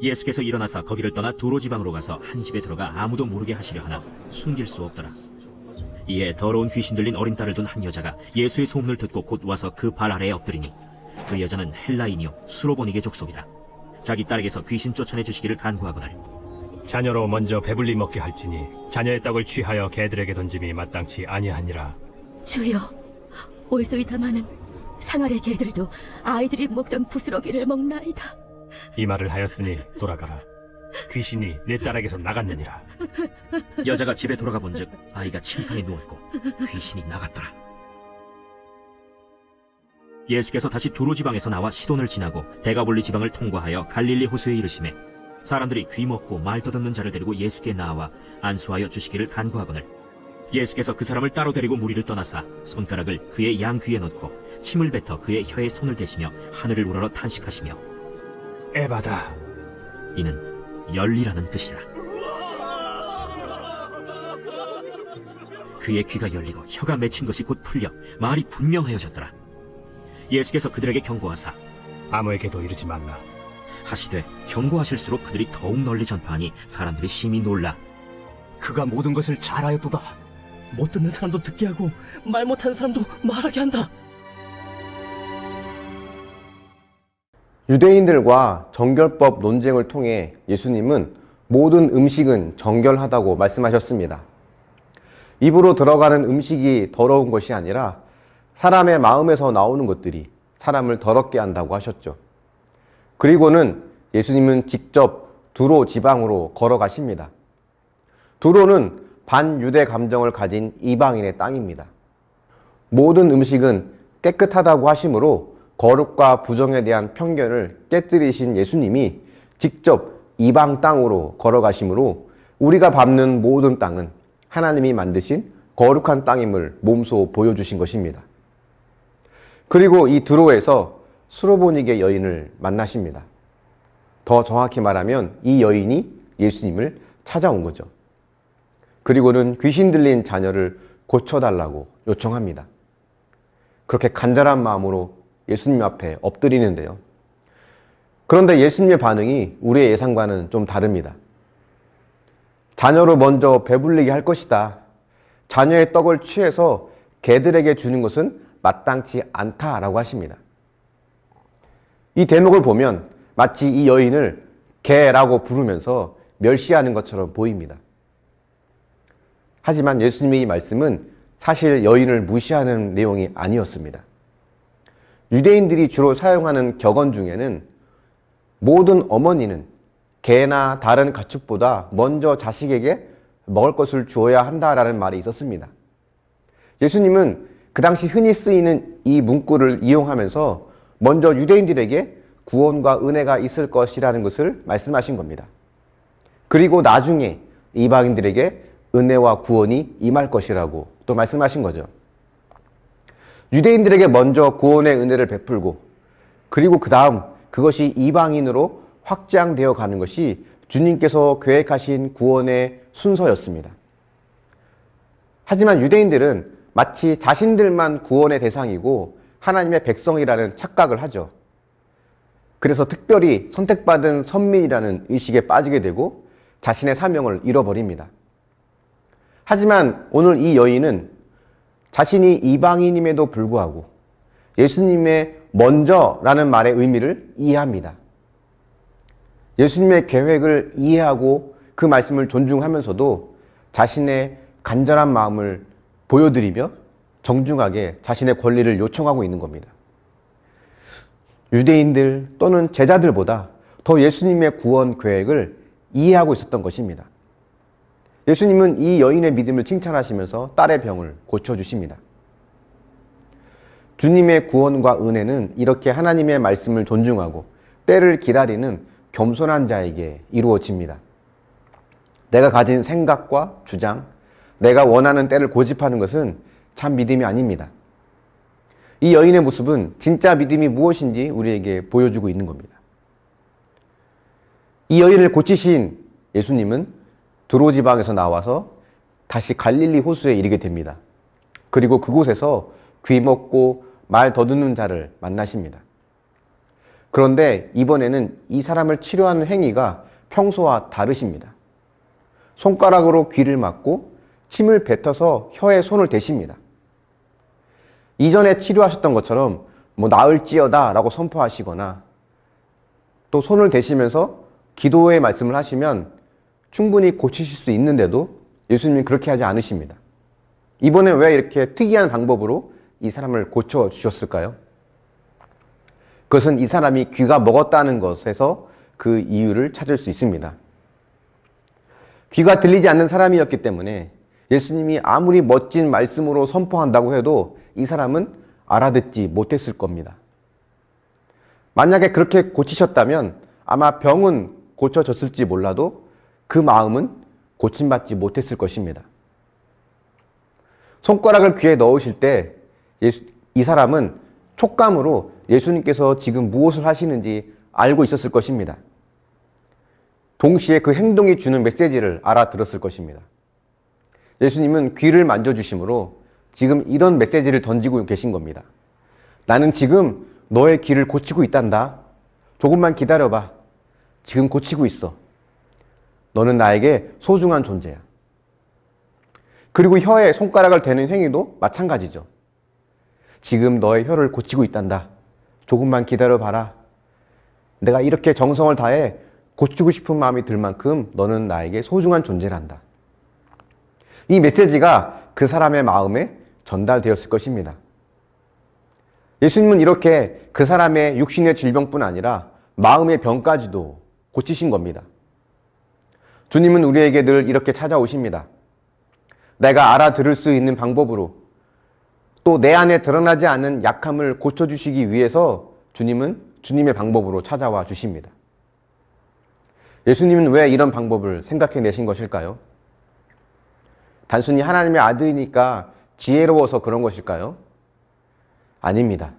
예수께서 일어나사 거기를 떠나 두로 지방으로 가서 한 집에 들어가 아무도 모르게 하시려 하나 숨길 수 없더라. 이에 더러운 귀신 들린 어린 딸을 둔 한 여자가 예수의 소문을 듣고 곧 와서 그 발 아래에 엎드리니 그 여자는 헬라인이요 수로보니게 족속이라. 자기 딸에게서 귀신 쫓아내 주시기를 간구하거늘 자녀로 먼저 배불리 먹게 할지니 자녀의 떡을 취하여 개들에게 던짐이 마땅치 아니하니라. 주여, 올소이다 마는 상아리 개들도 아이들이 먹던 부스러기를 먹나이다. 이 말을 하였으니 돌아가라. 귀신이 내 딸에게서 나갔느니라. 여자가 집에 돌아가 본즉 아이가 침상에 누웠고 귀신이 나갔더라. 예수께서 다시 두로 지방에서 나와 시돈을 지나고 데가볼리 지방을 통과하여 갈릴리 호수에 이르시매 사람들이 귀 먹고 말 떠듣는 자를 데리고 예수께 나와 안수하여 주시기를 간구하거늘 예수께서 그 사람을 따로 데리고 무리를 떠나사 손가락을 그의 양 귀에 넣고 침을 뱉어 그의 혀에 손을 대시며 하늘을 우러러 탄식하시며 에바다. 이는 열리라는 뜻이라. 그의 귀가 열리고 혀가 맺힌 것이 곧 풀려 말이 분명하여졌더라. 예수께서 그들에게 경고하사 아무에게도 이르지 말라. 하시되 경고하실수록 그들이 더욱 널리 전파하니 사람들이 심히 놀라 그가 모든 것을 잘하였도다. 못 듣는 사람도 듣게 하고 말 못하는 사람도 말하게 한다. 유대인들과 정결법 논쟁을 통해 예수님은 모든 음식은 정결하다고 말씀하셨습니다. 입으로 들어가는 음식이 더러운 것이 아니라 사람의 마음에서 나오는 것들이 사람을 더럽게 한다고 하셨죠. 그리고는 예수님은 직접 두로 지방으로 걸어가십니다. 두로는 반유대 감정을 가진 이방인의 땅입니다. 모든 음식은 깨끗하다고 하시므로 거룩과 부정에 대한 편견을 깨뜨리신 예수님이 직접 이방 땅으로 걸어가시므로 우리가 밟는 모든 땅은 하나님이 만드신 거룩한 땅임을 몸소 보여주신 것입니다. 그리고 이 두로에서 수로보니게 여인을 만나십니다. 더 정확히 말하면 이 여인이 예수님을 찾아온 거죠. 그리고는 귀신 들린 자녀를 고쳐달라고 요청합니다. 그렇게 간절한 마음으로 예수님 앞에 엎드리는데요. 그런데 예수님의 반응이 우리의 예상과는 좀 다릅니다. 자녀로 먼저 배불리게 할 것이다. 자녀의 떡을 취해서 개들에게 주는 것은 마땅치 않다라고 하십니다. 이 대목을 보면 마치 이 여인을 개라고 부르면서 멸시하는 것처럼 보입니다. 하지만 예수님의 이 말씀은 사실 여인을 무시하는 내용이 아니었습니다. 유대인들이 주로 사용하는 격언 중에는 모든 어머니는 개나 다른 가축보다 먼저 자식에게 먹을 것을 주어야 한다라는 말이 있었습니다. 예수님은 그 당시 흔히 쓰이는 이 문구를 이용하면서 먼저 유대인들에게 구원과 은혜가 있을 것이라는 것을 말씀하신 겁니다. 그리고 나중에 이방인들에게 은혜와 구원이 임할 것이라고 또 말씀하신 거죠. 유대인들에게 먼저 구원의 은혜를 베풀고 그리고 그 다음 그것이 이방인으로 확장되어 가는 것이 주님께서 계획하신 구원의 순서였습니다. 하지만 유대인들은 마치 자신들만 구원의 대상이고 하나님의 백성이라는 착각을 하죠. 그래서 특별히 선택받은 선민이라는 의식에 빠지게 되고 자신의 사명을 잃어버립니다. 하지만 오늘 이 여인은 자신이 이방인임에도 불구하고 예수님의 먼저라는 말의 의미를 이해합니다. 예수님의 계획을 이해하고 그 말씀을 존중하면서도 자신의 간절한 마음을 보여드리며 정중하게 자신의 권리를 요청하고 있는 겁니다. 유대인들 또는 제자들보다 더 예수님의 구원 계획을 이해하고 있었던 것입니다. 예수님은 이 여인의 믿음을 칭찬하시면서 딸의 병을 고쳐주십니다. 주님의 구원과 은혜는 이렇게 하나님의 말씀을 존중하고 때를 기다리는 겸손한 자에게 이루어집니다. 내가 가진 생각과 주장, 내가 원하는 때를 고집하는 것은 참 믿음이 아닙니다. 이 여인의 모습은 진짜 믿음이 무엇인지 우리에게 보여주고 있는 겁니다. 이 여인을 고치신 예수님은 두로 지방에서 나와서 다시 갈릴리 호수에 이르게 됩니다. 그리고 그곳에서 귀 먹고 말 더듬는 자를 만나십니다. 그런데 이번에는 이 사람을 치료하는 행위가 평소와 다르십니다. 손가락으로 귀를 막고 침을 뱉어서 혀에 손을 대십니다. 이전에 치료하셨던 것처럼 나을지어다 라고 선포하시거나 또 손을 대시면서 기도의 말씀을 하시면 충분히 고치실 수 있는데도 예수님이 그렇게 하지 않으십니다. 이번에 왜 이렇게 특이한 방법으로 이 사람을 고쳐주셨을까요? 그것은 이 사람이 귀가 먹었다는 것에서 그 이유를 찾을 수 있습니다. 귀가 들리지 않는 사람이었기 때문에 예수님이 아무리 멋진 말씀으로 선포한다고 해도 이 사람은 알아듣지 못했을 겁니다. 만약에 그렇게 고치셨다면 아마 병은 고쳐졌을지 몰라도 그 마음은 고침받지 못했을 것입니다. 손가락을 귀에 넣으실 때 이 사람은 촉감으로 예수님께서 지금 무엇을 하시는지 알고 있었을 것입니다. 동시에 그 행동이 주는 메시지를 알아들었을 것입니다. 예수님은 귀를 만져주심으로 지금 이런 메시지를 던지고 계신 겁니다. 나는 지금 너의 귀를 고치고 있단다. 조금만 기다려봐. 지금 고치고 있어. 너는 나에게 소중한 존재야. 그리고 혀에 손가락을 대는 행위도 마찬가지죠. 지금 너의 혀를 고치고 있단다. 조금만 기다려봐라. 내가 이렇게 정성을 다해 고치고 싶은 마음이 들 만큼 너는 나에게 소중한 존재란다. 이 메시지가 그 사람의 마음에 전달되었을 것입니다. 예수님은 이렇게 그 사람의 육신의 질병뿐 아니라 마음의 병까지도 고치신 겁니다. 주님은 우리에게 늘 이렇게 찾아오십니다. 내가 알아들을 수 있는 방법으로 또 내 안에 드러나지 않은 약함을 고쳐주시기 위해서 주님은 주님의 방법으로 찾아와 주십니다. 예수님은 왜 이런 방법을 생각해내신 것일까요? 단순히 하나님의 아들이니까 지혜로워서 그런 것일까요? 아닙니다.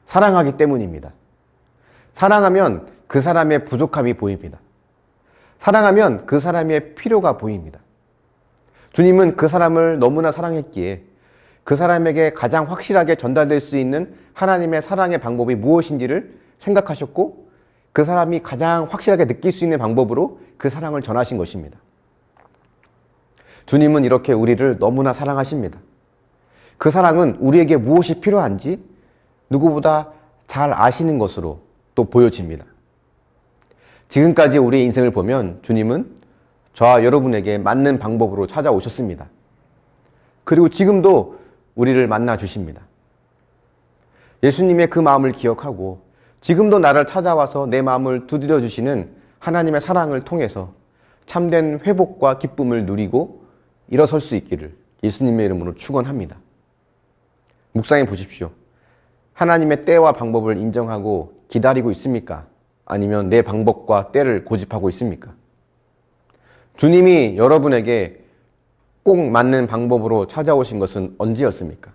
사랑하기 때문입니다. 사랑하면 그 사람의 부족함이 보입니다. 사랑하면 그 사람의 필요가 보입니다. 주님은 그 사람을 너무나 사랑했기에 그 사람에게 가장 확실하게 전달될 수 있는 하나님의 사랑의 방법이 무엇인지를 생각하셨고 그 사람이 가장 확실하게 느낄 수 있는 방법으로 그 사랑을 전하신 것입니다. 주님은 이렇게 우리를 너무나 사랑하십니다. 그 사랑은 우리에게 무엇이 필요한지 누구보다 잘 아시는 것으로 또 보여집니다. 지금까지 우리의 인생을 보면 주님은 저와 여러분에게 맞는 방법으로 찾아오셨습니다. 그리고 지금도 우리를 만나 주십니다. 예수님의 그 마음을 기억하고 지금도 나를 찾아와서 내 마음을 두드려 주시는 하나님의 사랑을 통해서 참된 회복과 기쁨을 누리고 일어설 수 있기를 예수님의 이름으로 축원합니다. 묵상해 보십시오. 하나님의 때와 방법을 인정하고 기다리고 있습니까? 아니면 내 방법과 때를 고집하고 있습니까? 주님이 여러분에게 꼭 맞는 방법으로 찾아오신 것은 언제였습니까?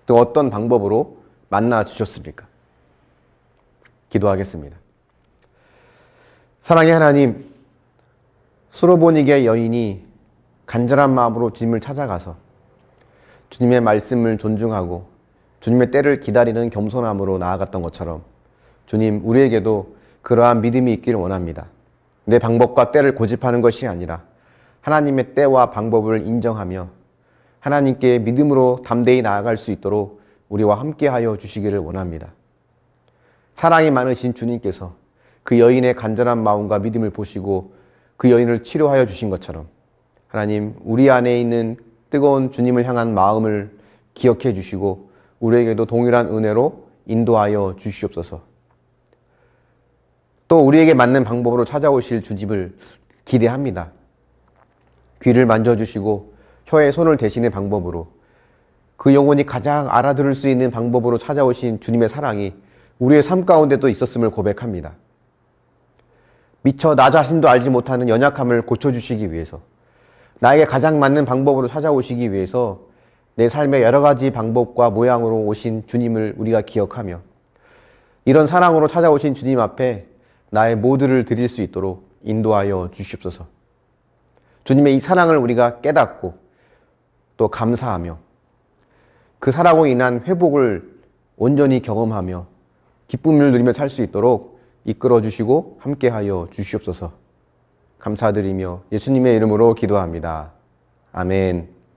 또 어떤 방법으로 만나 주셨습니까? 기도하겠습니다. 사랑의 하나님, 수로보니게 여인이 간절한 마음으로 주님을 찾아가서 주님의 말씀을 존중하고 주님의 때를 기다리는 겸손함으로 나아갔던 것처럼 주님, 우리에게도 그러한 믿음이 있기를 원합니다. 내 방법과 때를 고집하는 것이 아니라 하나님의 때와 방법을 인정하며 하나님께 믿음으로 담대히 나아갈 수 있도록 우리와 함께하여 주시기를 원합니다. 사랑이 많으신 주님께서 그 여인의 간절한 마음과 믿음을 보시고 그 여인을 치료하여 주신 것처럼 하나님, 우리 안에 있는 뜨거운 주님을 향한 마음을 기억해 주시고 우리에게도 동일한 은혜로 인도하여 주시옵소서. 또 우리에게 맞는 방법으로 찾아오실 주님을 기대합니다. 귀를 만져주시고 혀에 손을 대시는 방법으로 그 영혼이 가장 알아들을 수 있는 방법으로 찾아오신 주님의 사랑이 우리의 삶 가운데도 있었음을 고백합니다. 미처 나 자신도 알지 못하는 연약함을 고쳐주시기 위해서 나에게 가장 맞는 방법으로 찾아오시기 위해서 내 삶의 여러 가지 방법과 모양으로 오신 주님을 우리가 기억하며 이런 사랑으로 찾아오신 주님 앞에 나의 모두를 드릴 수 있도록 인도하여 주시옵소서. 주님의 이 사랑을 우리가 깨닫고 또 감사하며 그 사랑으로 인한 회복을 온전히 경험하며 기쁨을 누리며 살 수 있도록 이끌어 주시고 함께하여 주시옵소서. 감사드리며 예수님의 이름으로 기도합니다. 아멘.